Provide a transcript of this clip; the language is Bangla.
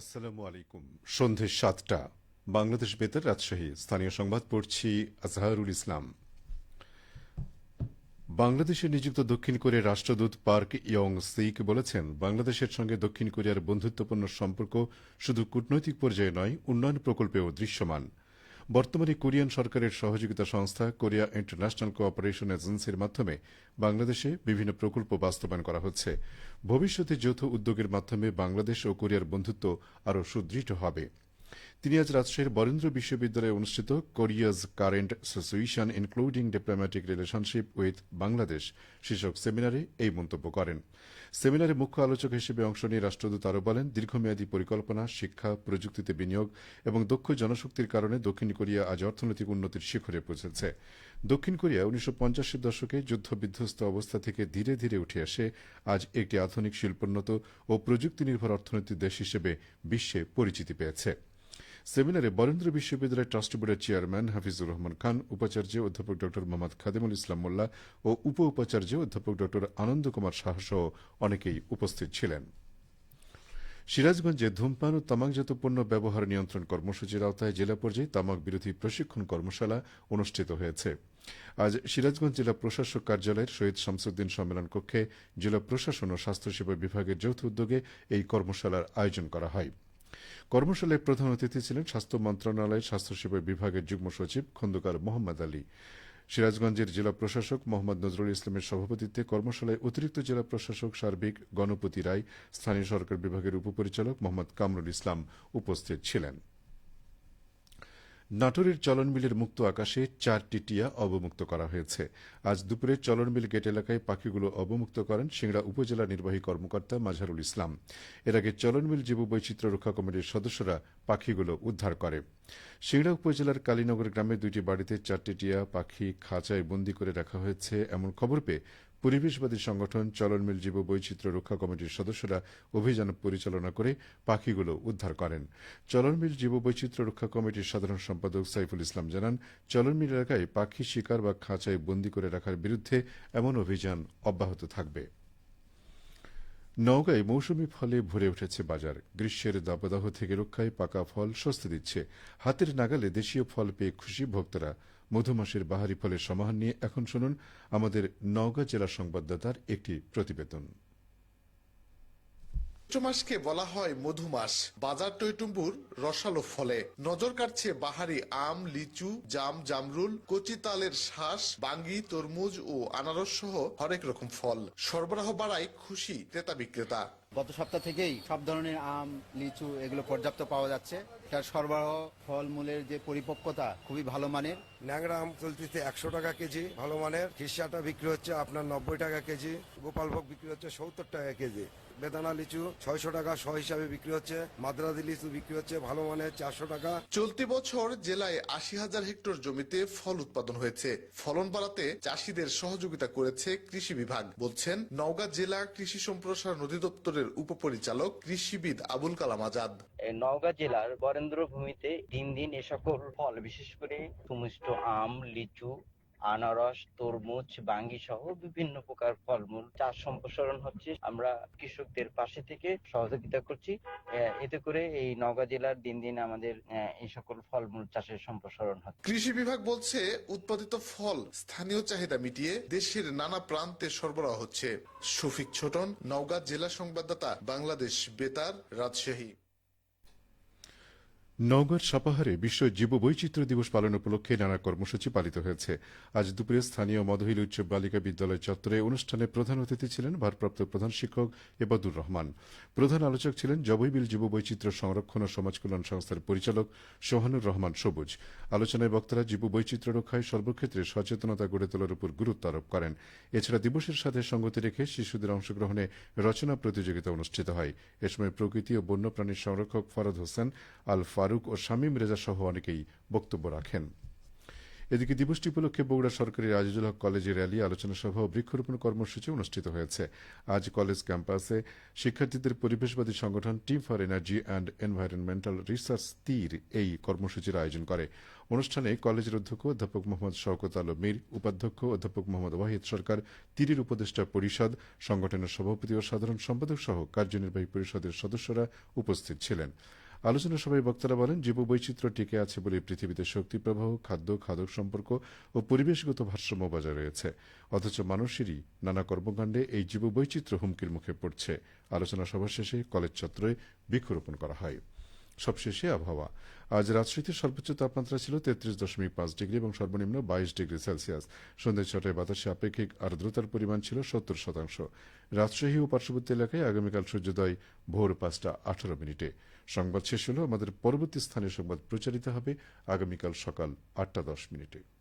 আসসালামু আলাইকুম। সন্ধে ৭টা বাংলাদেশ বেতার রাজশাহী। স্থানীয় সংবাদ পড়ছি আজহারুল ইসলাম। বাংলাদেশে নিযুক্ত দক্ষিণ কোরিয়ার রাষ্ট্রদূত পার্ক ইয়ং সিক বলেছেন, বাংলাদেশের সঙ্গে দক্ষিণ কোরিয়ার বন্ধুত্বপূর্ণ সম্পর্ক শুধু কূটনৈতিক পর্যায়ে নয়, উন্নয়ন প্রকল্পেও দৃশ্যমান। বর্তমানে কোরিয়ান সরকারের সহযোগিতা সংস্থা কোরিয়া ইন্টারন্যাশনাল কোঅপারেশন এজেন্সির মাধ্যমে বাংলাদেশে বিভিন্ন প্রকল্প বাস্তবায়ন করা হচ্ছে। ভবিষ্যতে যৌথ উদ্যোগের মাধ্যমে বাংলাদেশ ও কোরিয়ার বন্ধুত্ব আরও সুদৃঢ় হবে। তিনি আজ রাজশাহীর বরেন্দ্র বিশ্ববিদ্যালয়ে অনুষ্ঠিত Korea's current situation including diplomatic relationship with Bangladesh শীর্ষক সেমিনারে এই মন্তব্য করেন। সেমিনারে মুখ্য আলোচক হিসেবে অংশ নিয়ে রাষ্ট্রদূত আরও বলেন, দীর্ঘমেয়াদী পরিকল্পনা, শিক্ষা, প্রযুক্তিতে বিনিয়োগ এবং দক্ষ জনশক্তির কারণে দক্ষিণ কোরিয়া আজ অর্থনৈতিক উন্নতির শিখরে পৌঁছেছে। দক্ষিণ কোরিয়া ১৯৫০-এর দশকে যুদ্ধবিধ্বস্ত অবস্থা থেকে ধীরে ধীরে উঠে আসে আজ একটি আধুনিক শিল্পোন্নত ও প্রযুক্তি নির্ভর অর্থনৈতিক দেশ হিসেবে বিশ্বে পরিচিতি পেয়েছে। সেমিনারে বরেন্দ্র বিশ্ববিদ্যালয় ট্রাস্টি বোর্ডের চেয়ারম্যান হাফিজুর রহমান খান, উপাচার্য অধ্যাপক ড মোহাম্মদ খাদেমুল ইসলাম মোল্লা ও উপ উপাচার্য অধ্যাপক ড আনন্দ কুমার সাহা সহ অনেকেই উপস্থিত ছিলেন। সিরাজগঞ্জে ধূমপান ও তামাকজাত পণ্য ব্যবহার নিয়ন্ত্রণ কর্মসূচির আওতায় জেলা পর্যায়ে তামাক বিরোধী প্রশিক্ষণ কর্মশালা অনুষ্ঠিত হয়েছে। আজ সিরাজগঞ্জ জেলা প্রশাসক কার্যালয়ের শহীদ শামসুদ্দিন সম্মেলন কক্ষে জেলা প্রশাসন ও স্বাস্থ্যসেবা বিভাগের যৌথ উদ্যোগে এই কর্মশালার আয়োজন করা হয়। কর্মশালায় প্রধান অতিথি ছিলেন স্বাস্থ্য মন্ত্রণালয়ের স্বাস্থ্যসেবা বিভাগের যুগ্ম সচিব খন্দকার মোহাম্মদ আলী। সিরাজগঞ্জের জেলা প্রশাসক মোহাম্মদ নজরুল ইসলামের সভাপতিত্বে কর্মশালায় অতিরিক্ত জেলা প্রশাসক সার্বিক গণপতি রায়, স্থানীয় সরকার বিভাগের উপপরিচালক মোহাম্মদ কামরুল ইসলাম উপস্থিত ছিলেন। নাটোরের চলন মিলের মুক্ত আকাশে 4টি টিয়া অবমুক্ত করা হয়েছে। আজ দুপুরে চলন মিল গেট এলাকায় পাখিগুলো অবমুক্ত করেন সিংড়া উপজেলা নির্বাহী কর্মকর্তা মাজহারুল ইসলাম। এর আগে চলন মিল জীববৈচিত্র্য রক্ষা কমিটির সদস্যরা পাখিগুলো উদ্ধার করে। সিংড়া উপজেলার কালীনগর গ্রামে 2টি বাড়িতে 4টি টিয়া পাখি খাঁচায় বন্দী করে রাখা হয়েছে এমন খবর পেয়ে পরিবেশবাদী সংগঠন চলন মিল জীববৈচিত্র্য রক্ষা কমিটির সদস্যরা অভিযান পরিচালনা করে পাখিগুলো উদ্ধার করেন। চলন মিল জীববৈচিত্র্য রক্ষা কমিটির সাধারণ সম্পাদক সাইফুল ইসলাম জানান, চলন মিল এলাকায় পাখি শিকার বা খাঁচায় বন্দী করে রাখার বিরুদ্ধে এমন অভিযান অব্যাহত থাকবে। নওগাঁয় মৌসুমি ফলে ভরে উঠেছে বাজার। গ্রীষ্মের দাবদাহ থেকে রক্ষায় পাকা ফল স্বস্তি দিচ্ছে। হাতের নাগালে দেশীয় ফল পেয়ে খুশি ভক্তরা। মধুমাসের বাহারি ফলের সমাহার নিয়ে এখন শুনুন আমাদের নওগাঁ জেলা সংবাদদাতার একটি প্রতিবেদন। চৈত্র মাসকে বলা হয় মধুমাস। বাজার টইটুম্বুর রসালো ফলে নজর কাটছে বাহারি আম, লিচু, জাম, জামরুল, কচি তালের শ্বাস, বাঙ্গি, তরমুজ ও আনারস সহ হরেক রকম ফল। সরবরাহ বাড়ায় খুশি ক্রেতা বিক্রেতা। গত সপ্তাহ থেকেই সব ধরনের আম, লিচু এগুলো পর্যাপ্ত পাওয়া যাচ্ছে। তার সরবরাহ, ফলমূলের যে পরিপক্কতা খুবই ভালো মানের। ন্যাংরা আম চলতেছে 100 টাকা কেজি ভালো মানের। খিরসাটা বিক্রি হচ্ছে আপনার 90 টাকা কেজি। গোপালভোগ বিক্রি হচ্ছে 70 টাকা কেজি। বেদানা লিচু 600 টাকা শ হিসাবে বিক্রি হচ্ছে। মাদ্রাজি লিচু বিক্রি হচ্ছে ভালো মানের 400 টাকা। চলতি বছর জেলায় 80,000 হেক্টর জমিতে ফল উৎপাদন হয়েছে। ফলন বাড়াতে চাষিদের সহযোগিতা করেছে কৃষি বিভাগ, বলছেন নওগাঁ জেলা কৃষি সম্প্রসারণ অধিদপ্তরের উপপরিচালক কৃষিবিদ আবুল কালাম আজাদ। নওগাঁ জেলার বরেন্দ্র ভূমিতে দিন দিন এ সকল ফল, বিশেষ করে সুমিষ্ট আম, লিচু, আনারস, তরমুজ, বাঙ্গি সহ বিভিন্ন প্রকার ফলমূল চাষ সম্প্রসারণ হচ্ছে। আমরা কৃষকদের পাশে থেকে সহযোগিতা করছি। এতে করে এই নওগাঁ জেলার দিন দিন আমাদের এই সকল ফলমূল চাষের সম্প্রসারণ হচ্ছে। কৃষি বিভাগ বলছে উৎপাদিত ফল স্থানীয় চাহিদা মিটিয়ে দেশের নানা প্রান্তে সরবরাহ হচ্ছে। শফিক ছোটন, নওগাঁ জেলা সংবাদদাতা, বাংলাদেশ বেতার, রাজশাহী। নওগাঁর সাপাহারে বিশ্ব জীববৈচিত্র্য দিবস পালন উপলক্ষে নানা কর্মসূচি পালিত হয়েছে। আজ দুপুরে স্থানীয় মদহিল উচ্চ বালিকা বিদ্যালয় চত্বরে অনুষ্ঠানে প্রধান অতিথি ছিলেন ভারপ্রাপ্ত প্রধান শিক্ষক এবাদুর রহমান। প্রধান আলোচক ছিলেন জবৈবিল জীববৈচিত্র্য সংরক্ষণ ও সমাজ কল্যাণ সংস্থার পরিচালক সোহানুর রহমান সবুজ। আলোচনায় বক্তারা জীববৈচিত্র্য রক্ষায় সর্বক্ষেত্রে সচেতনতা গড়ে তোলার উপর গুরুত্ব আরোপ করেন। এছাড়া দিবসের সাথে সঙ্গতি রেখে শিশুদের অংশগ্রহণে রচনা প্রতিযোগিতা অনুষ্ঠিত হয়। এ সময় প্রকৃতি ও বন্যপ্রাণীর সংরক্ষক ফরদ হোসেন, আল ফারুক ও শামীম রেজা সহ অনেকেই বক্তব্য রাখেন। এদিকে দিবসটি উপলক্ষে বগুড়া সরকারি আজিজুল হক কলেজে র্যালি, আলোচনা সভা ও বৃক্ষরোপণ কর্মসূচি অনুষ্ঠিত হয়েছে। আজ কলেজ ক্যাম্পাসে শিক্ষার্থীদের পরিবেশবাদী সংগঠন team for energy and environmental research তীর এই কর্মসূচির আয়োজন করে। অনুষ্ঠানে কলেজের অধ্যক্ষ অধ্যাপক মোহাম্মদ শওকত আলম মীর, উপাধ্যক্ষ অধ্যাপক মোহাম্মদ ওয়াহিদ সরকার, তীরের উপদেষ্টা পরিষদ, সংগঠনের সভাপতি ও সাধারণ সম্পাদক সহ কার্যনির্বাহী পরিষদের সদস্যরা উপস্থিত ছিলেন। আলোচনা সভায় বক্তারা বলেন, জীববৈচিত্র্য টিকে আছে বলে পৃথিবীতে শক্তি প্রবাহ, খাদ্য, খাদক সম্পর্ক ও পরিবেশগত ভারসাম্য বজায় রয়েছে, অথচ মানুষেরই নানা কর্মকাণ্ডে এই জীববৈচিত্র্য হুমকির মুখে পড়ছে। আলোচনা সভা শেষে কলেজ চত্বরে বৃক্ষরোপণ করা হয়। সবশেষে আবহাওয়া। আজ রাজশাহীতে সর্বোচ্চ তাপমাত্রা ছিল 33.5 ডিগ্রি এবং সর্বনিম্ন 22 ডিগ্রি সেলসিয়াস। সন্ধ্যা 6টায় বাতাসে আপেক্ষিক আর্দ্রতার পরিমাণ ছিল 70%। রাজশাহী ও পার্শ্ববর্তী এলাকায় আগামীকাল সূর্যোদয় ভোর 5:18। সংবাদ শেষ হল। আমাদের পরবর্তী স্থানীয় সংবাদ প্রচারিত হবে আগামীকাল সকাল 8:10।